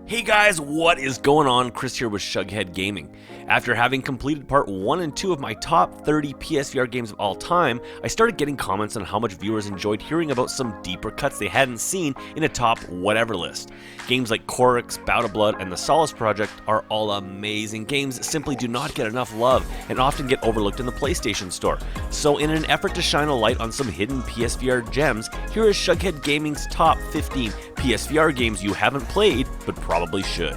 Hey guys, what is going on? Chris here with Shughead Gaming. After having completed part 1 and 2 of my top 30 PSVR games of all time, I started getting comments on how much viewers enjoyed hearing about some deeper cuts they hadn't seen in a top whatever list. Games like Chorix, Bout of Blood, and the Solace Project are all amazing games that simply do not get enough love and often get overlooked in the PlayStation Store. So in an effort to shine a light on some hidden PSVR gems, here is Shughead Gaming's top 15 PSVR games you haven't played, but probably should.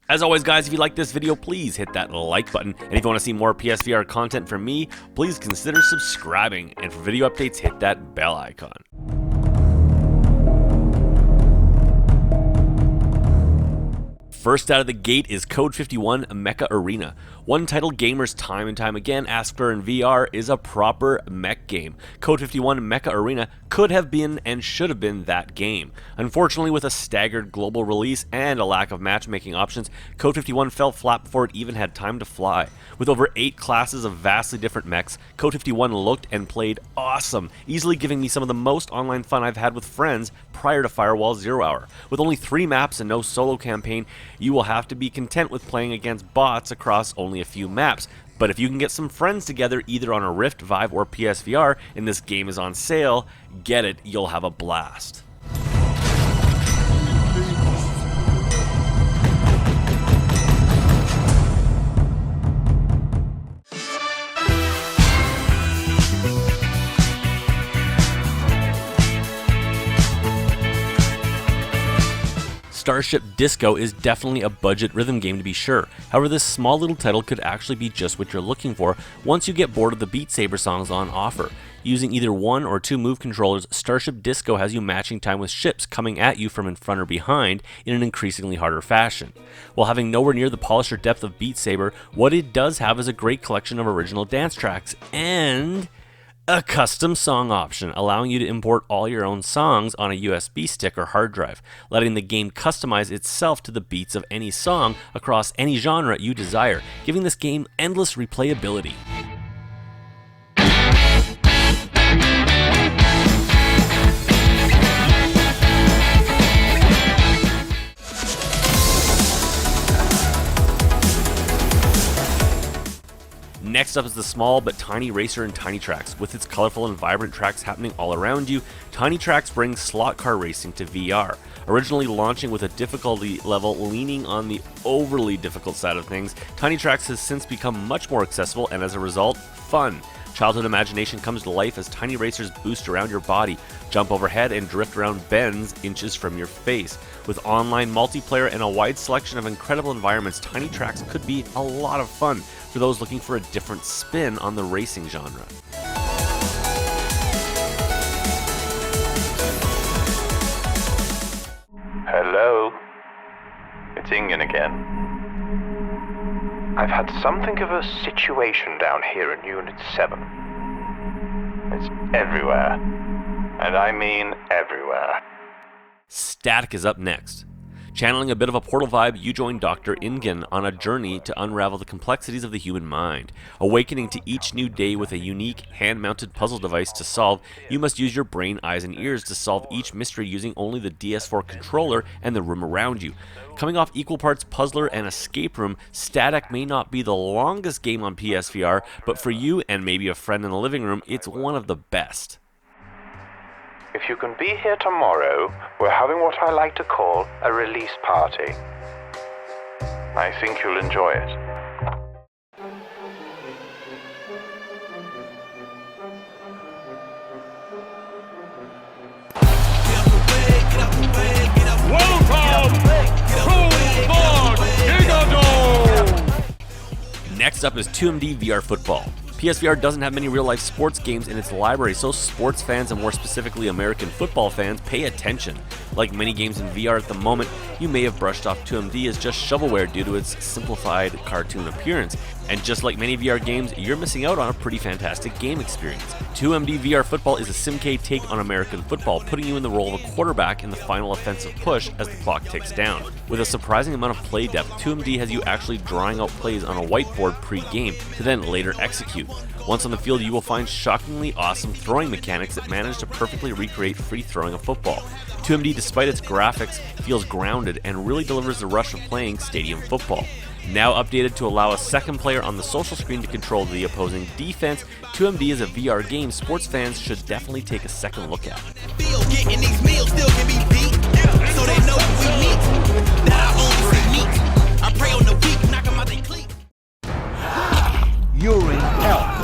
As always guys, if you like this video, please hit that like button, and if you want to see more PSVR content from me, please consider subscribing, and for video updates, hit that bell icon. First out of the gate is Code 51 Mecha Arena. One title gamers time and time again ask for in VR is a proper mech game. Code 51 Mecha Arena could have been and should have been that game. Unfortunately, with a staggered global release and a lack of matchmaking options, Code 51 fell flat before it even had time to fly. With over 8 classes of vastly different mechs, Code 51 looked and played awesome, easily giving me some of the most online fun I've had with friends prior to Firewall 0 Hour. With only 3 maps and no solo campaign, you will have to be content with playing against bots across only a few maps. But if you can get some friends together either on a Rift, Vive, or PSVR, and this game is on sale, get it, you'll have a blast. Starship Disco is definitely a budget rhythm game to be sure. However, this small little title could actually be just what you're looking for once you get bored of the Beat Saber songs on offer. Using either 1 or 2 move controllers, Starship Disco has you matching time with ships coming at you from in front or behind in an increasingly harder fashion. While having nowhere near the polish or depth of Beat Saber, what it does have is a great collection of original dance tracks and a custom song option, allowing you to import all your own songs on a USB stick or hard drive, letting the game customize itself to the beats of any song across any genre you desire, giving this game endless replayability. Next up is the small but tiny racer in Tiny Tracks. With its colorful and vibrant tracks happening all around you, Tiny Tracks brings slot car racing to VR. Originally launching with a difficulty level leaning on the overly difficult side of things, Tiny Tracks has since become much more accessible and as a result, fun. Childhood imagination comes to life as tiny racers boost around your body, jump overhead, and drift around bends inches from your face. With online multiplayer and a wide selection of incredible environments, Tiny Tracks could be a lot of fun for those looking for a different spin on the racing genre. Hello, it's Ingen again. I've had something of a situation down here in Unit 7. It's everywhere, and I mean everywhere. Static is up next. Channeling a bit of a Portal vibe, you join Dr. Ingen on a journey to unravel the complexities of the human mind. Awakening to each new day with a unique, hand-mounted puzzle device to solve, you must use your brain, eyes, and ears to solve each mystery using only the DS4 controller and the room around you. Coming off equal parts puzzler and escape room, Static may not be the longest game on PSVR, but for you and maybe a friend in the living room, it's one of the best. If you can be here tomorrow, we're having what I like to call a release party. I think you'll enjoy it. Next up is 2MD VR Football. PSVR doesn't have many real-life sports games in its library, so sports fans, and more specifically American football fans, pay attention. Like many games in VR at the moment, you may have brushed off 2MD as just shovelware due to its simplified cartoon appearance. And just like many VR games, you're missing out on a pretty fantastic game experience. 2MD VR Football is a SimK take on American football, putting you in the role of a quarterback in the final offensive push as the clock ticks down. With a surprising amount of play depth, 2MD has you actually drawing out plays on a whiteboard pre-game to then later execute. Once on the field, you will find shockingly awesome throwing mechanics that manage to perfectly recreate free throwing of football. 2MD, despite its graphics, feels grounded and really delivers the rush of playing stadium football. Now updated to allow a second player on the social screen to control the opposing defense, 2MD is a VR game sports fans should definitely take a second look at. You're in hell.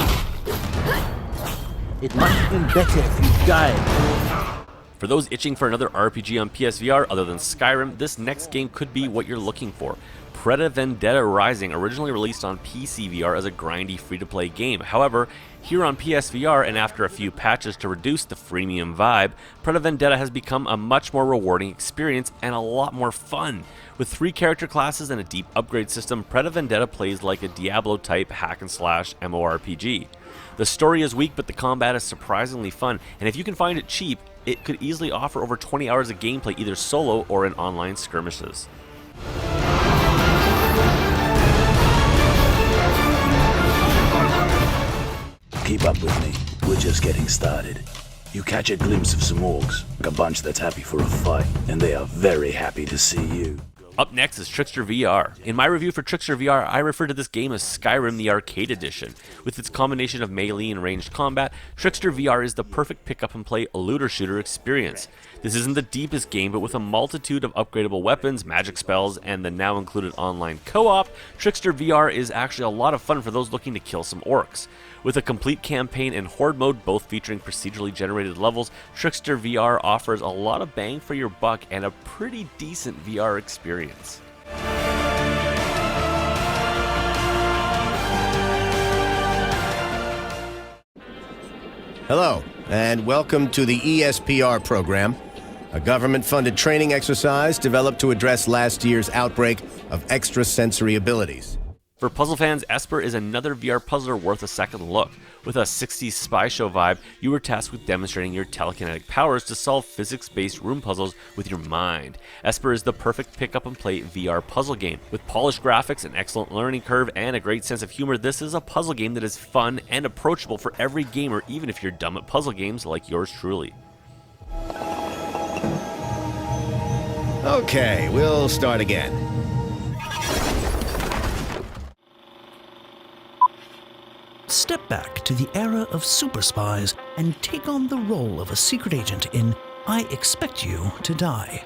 It must have been better if you died. For those itching for another RPG on PSVR other than Skyrim, this next game could be what you're looking for. Preda Vendetta Rising originally released on PC VR as a grindy free-to-play game. However, here on PSVR and after a few patches to reduce the freemium vibe, Preda Vendetta has become a much more rewarding experience and a lot more fun. With 3 character classes and a deep upgrade system, Preda Vendetta plays like a Diablo-type hack-and-slash MMORPG. The story is weak, but the combat is surprisingly fun, and if you can find it cheap, it could easily offer over 20 hours of gameplay either solo or in online skirmishes. Keep up with me. We're just getting started. You catch a glimpse of some orcs, a bunch that's happy for a fight, and they are very happy to see you. Up next is Trickster VR. In my review for Trickster VR, I refer to this game as Skyrim the Arcade Edition. With its combination of melee and ranged combat, Trickster VR is the perfect pick-up-and-play looter-shooter experience. This isn't the deepest game, but with a multitude of upgradable weapons, magic spells, and the now included online co-op, Trickster VR is actually a lot of fun for those looking to kill some orcs. With a complete campaign and horde mode, both featuring procedurally generated levels, Trickster VR offers a lot of bang for your buck and a pretty decent VR experience. Hello, and welcome to the ESPR program, a government-funded training exercise developed to address last year's outbreak of extrasensory abilities. For puzzle fans, Esper is another VR puzzler worth a second look. With a 60s spy show vibe, you were tasked with demonstrating your telekinetic powers to solve physics-based room puzzles with your mind. Esper is the perfect pick-up-and-play VR puzzle game. With polished graphics, an excellent learning curve, and a great sense of humor, this is a puzzle game that is fun and approachable for every gamer, even if you're dumb at puzzle games like yours truly. Okay, we'll start again. Step back to the era of super spies and take on the role of a secret agent in I Expect You to Die.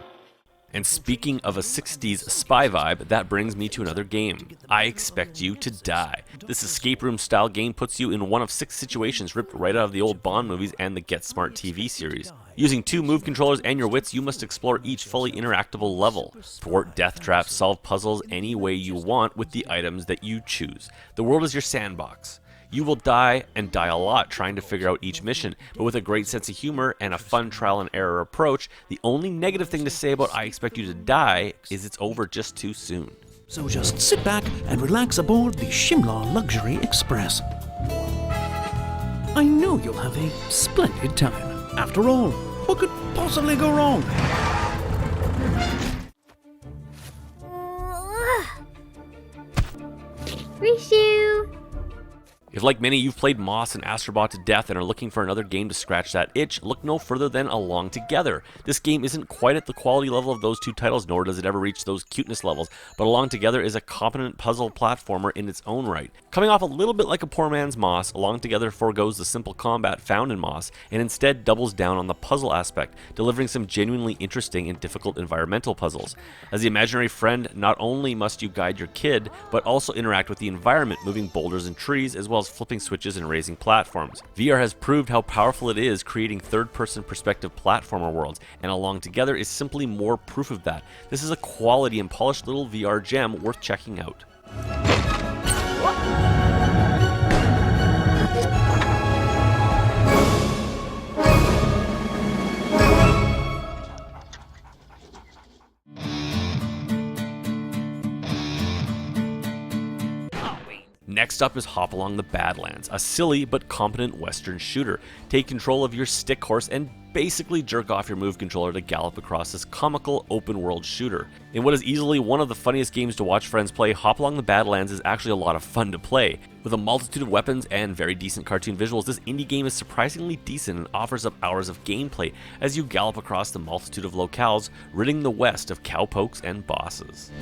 And speaking of a 60s spy vibe, that brings me to another game, I Expect You to Die. This escape room style game puts you in one of 6 situations ripped right out of the old Bond movies and the Get Smart TV series. Using 2 move controllers and your wits, you must explore each fully interactable level. Thwart death traps, solve puzzles any way you want with the items that you choose. The world is your sandbox. You will die, and die a lot, trying to figure out each mission, but with a great sense of humor and a fun trial and error approach, the only negative thing to say about I Expect You to Die is it's over just too soon. So just sit back and relax aboard the Shimla Luxury Express. I know you'll have a splendid time. After all, what could possibly go wrong? Rishu! If like many you've played Moss and Astrobot to death and are looking for another game to scratch that itch, look no further than Along Together. This game isn't quite at the quality level of those 2 titles, nor does it ever reach those cuteness levels, but Along Together is a competent puzzle platformer in its own right. Coming off a little bit like a poor man's Moss, Along Together forgoes the simple combat found in Moss and instead doubles down on the puzzle aspect, delivering some genuinely interesting and difficult environmental puzzles. As the imaginary friend, not only must you guide your kid, but also interact with the environment, moving boulders and trees, as well as flipping switches and raising platforms. VR has proved how powerful it is creating third-person perspective platformer worlds, and Along Together is simply more proof of that. This is a quality and polished little VR gem worth checking out. Next up is Hop Along the Badlands, a silly but competent western shooter. Take control of your stick horse and basically jerk off your move controller to gallop across this comical open world shooter. In what is easily one of the funniest games to watch friends play, Hop Along the Badlands is actually a lot of fun to play. With a multitude of weapons and very decent cartoon visuals, this indie game is surprisingly decent and offers up hours of gameplay as you gallop across the multitude of locales, ridding the West of cowpokes and bosses.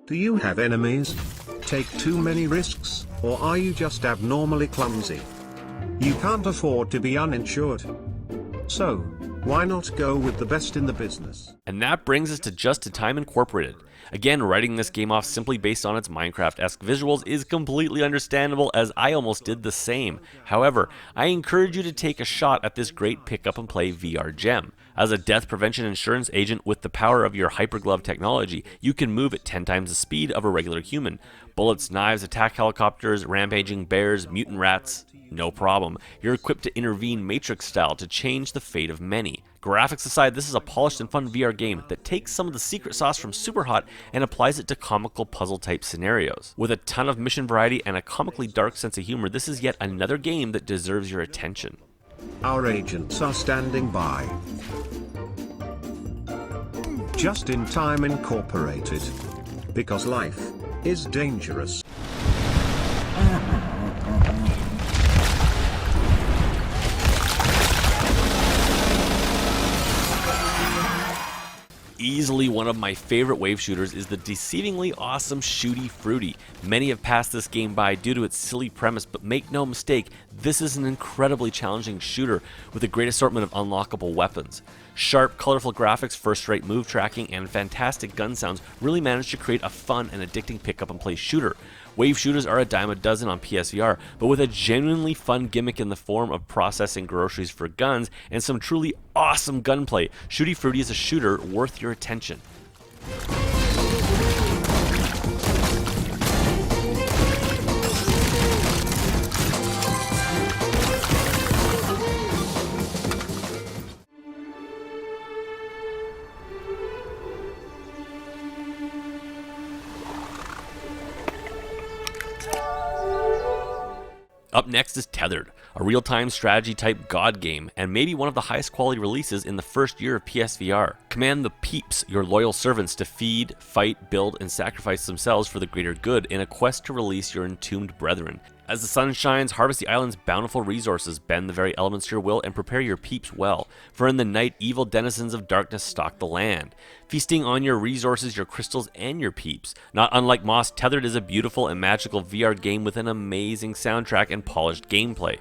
Do you have enemies? Take too many risks, or are you just abnormally clumsy? You can't afford to be uninsured. So, why not go with the best in the business? And that brings us to Just in Time Incorporated. Again, writing this game off simply based on its Minecraft-esque visuals is completely understandable, as I almost did the same. However, I encourage you to take a shot at this great pick-up-and-play VR gem. As a death prevention insurance agent with the power of your hyperglove technology, you can move at 10 times the speed of a regular human. Bullets, knives, attack helicopters, rampaging bears, mutant rats, no problem. You're equipped to intervene Matrix style to change the fate of many. Graphics aside, this is a polished and fun VR game that takes some of the secret sauce from Superhot and applies it to comical puzzle type scenarios. With a ton of mission variety and a comically dark sense of humor, this is yet another game that deserves your attention. Our agents are standing by. Just in Time Incorporated. Because life is dangerous. Easily one of my favorite wave shooters is the deceivingly awesome Shooty Fruity. Many have passed this game by due to its silly premise, but make no mistake, this is an incredibly challenging shooter with a great assortment of unlockable weapons. Sharp, colorful graphics, first-rate move tracking, and fantastic gun sounds really managed to create a fun and addicting pick-up-and-play shooter. Wave shooters are a dime a dozen on PSVR, but with a genuinely fun gimmick in the form of processing groceries for guns and some truly awesome gunplay, Shooty Fruity is a shooter worth your attention. Up next is Tethered, a real-time strategy type god game, and maybe one of the highest quality releases in the first year of PSVR. Command the peeps, your loyal servants, to feed, fight, build, and sacrifice themselves for the greater good in a quest to release your entombed brethren. As the sun shines, harvest the island's bountiful resources, bend the very elements to your will, and prepare your peeps well. For in the night, evil denizens of darkness stalk the land, feasting on your resources, your crystals, and your peeps. Not unlike Moss, Tethered is a beautiful and magical VR game with an amazing soundtrack and polished gameplay.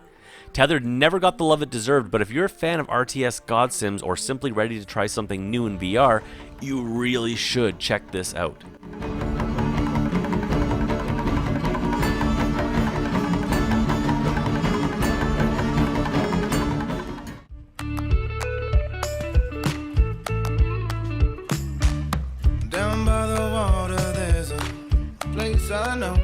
Tethered never got the love it deserved, but if you're a fan of RTS God Sims or simply ready to try something new in VR, you really should check this out. Down by the water there's a place I know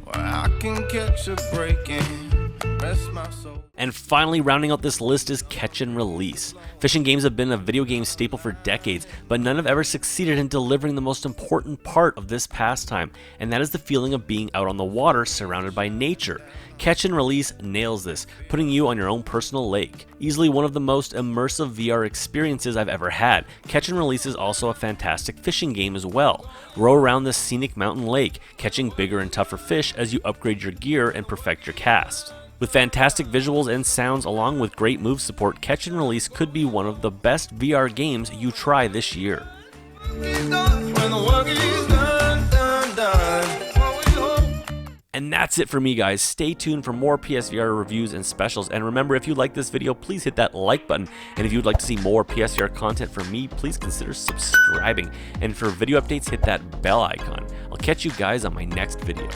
where I can catch a break and rest my soul. And finally, rounding out this list is Catch and Release. Fishing games have been a video game staple for decades, but none have ever succeeded in delivering the most important part of this pastime, and that is the feeling of being out on the water surrounded by nature. Catch and Release nails this, putting you on your own personal lake. Easily one of the most immersive VR experiences I've ever had, Catch and Release is also a fantastic fishing game as well. Row around this scenic mountain lake, catching bigger and tougher fish as you upgrade your gear and perfect your cast. With fantastic visuals and sounds along with great move support, Catch and Release could be one of the best VR games you try this year. And that's it for me, guys. Stay tuned for more PSVR reviews and specials, and remember, if you like this video, please hit that like button, and if you'd like to see more PSVR content from me, please consider subscribing, and for video updates, hit that bell icon. I'll catch you guys on my next video.